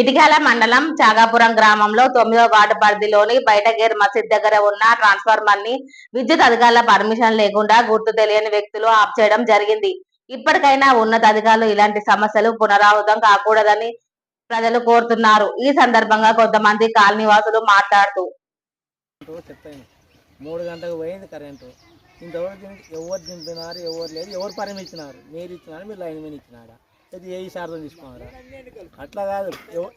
ఇటికాల మండలం చాగాపురం గ్రామంలో 9వ వార్డు పరిధిలోని బయటగేర్ మసీద్ దగ్గర ఉన్న ట్రాన్స్ఫార్మర్ ని విద్యుత్ అధికారుల పర్మిషన్ లేకుండా గుర్తు తెలియని వ్యక్తులు ఆఫ్ చేయడం జరిగింది. ఇప్పటికైనా ఉన్నత అధికారులు ఇలాంటి సమస్యలు పునరావృతం కాకూడదని ప్రజలు కోరుతున్నారు. ఈ సందర్భంగా కొంతమంది కాలనీవాసులు మాట్లాడుతూ 3 గంటలకు పోయింది కరెంటు. ఇంతవరకు ఎవరు దింపినారు, ఎవరు లేదు, ఎవరు పర్మిషన్ ఇచ్చినారు? మీరు ఇచ్చినారు, మీరు లైన్ మీద ఇచ్చినారా? ఇది ఏ శాతం తీసుకున్నారా? అట్లా కాదు,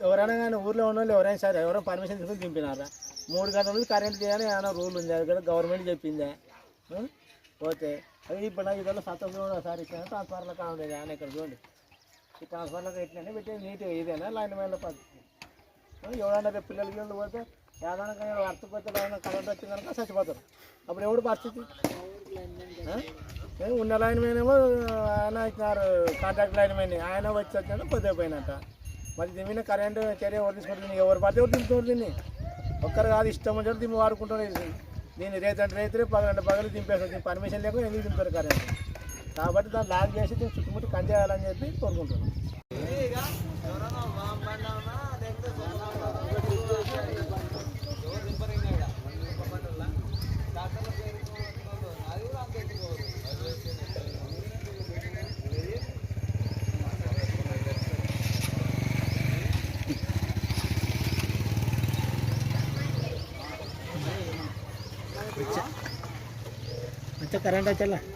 ఎవరైనా కానీ ఊర్లో ఉన్న వాళ్ళు ఎవరైనా సరే ఎవరైనా పర్మిషన్ తీసుకుని దింపినారా? 3 గంటల నుంచి కరెంట్ చేయాలని ఏమైనా రూల్ ఉంది, అది కూడా గవర్నమెంట్ చెప్పిందే. పోతే అవి ఇప్పుడు నాకు ఇదిలో సత్తం కూడా ఒకసారి ఇచ్చాను. ట్రాన్స్ఫార్మర్లో కావాలి ఆయన ఇక్కడ చూడండి, ఈ ట్రాన్స్ఫార్మర్లో పెట్టినా పెట్టి నీట్గా ఇదేనా లైన్ మీద పద్ధతి. ఎవరైనా రేపు పిల్లలకి పోతే ఏదైనా వర్తపోతే కరెంట్ వచ్చింది కనుక చచ్చిపోతారు. అప్పుడు ఎవడు పరిస్థితి? ఉన్న లైన్ మీదేమో ఆయన ఇచ్చినారు, కాంట్రాక్ట్ లైన్ మీద ఆయన వచ్చి వచ్చాడు కొద్దిగా పోయినట్ట. మరి దీని మీద కరెంటు చర్య ఎవరు తీసుకుంటుంది? ఎవరు పడితే ఎవరు దింపుతారు? దీన్ని ఒక్కరు కాదు, ఇష్టం వచ్చి దీన్ని వాడుకుంటున్నారు. దీన్ని రేతంటే రైతులే పగలు దింపేస్తారు. దీన్ని పర్మిషన్ లేకుండా ఎందుకు దింపుతారు కరెంట్? కాబట్టి దాన్ని లాక్ చేసి దీన్ని చుట్టుముట్టు కంచేయాలని చెప్పి కోరుకుంటున్నాం. अच्छा करंट है चला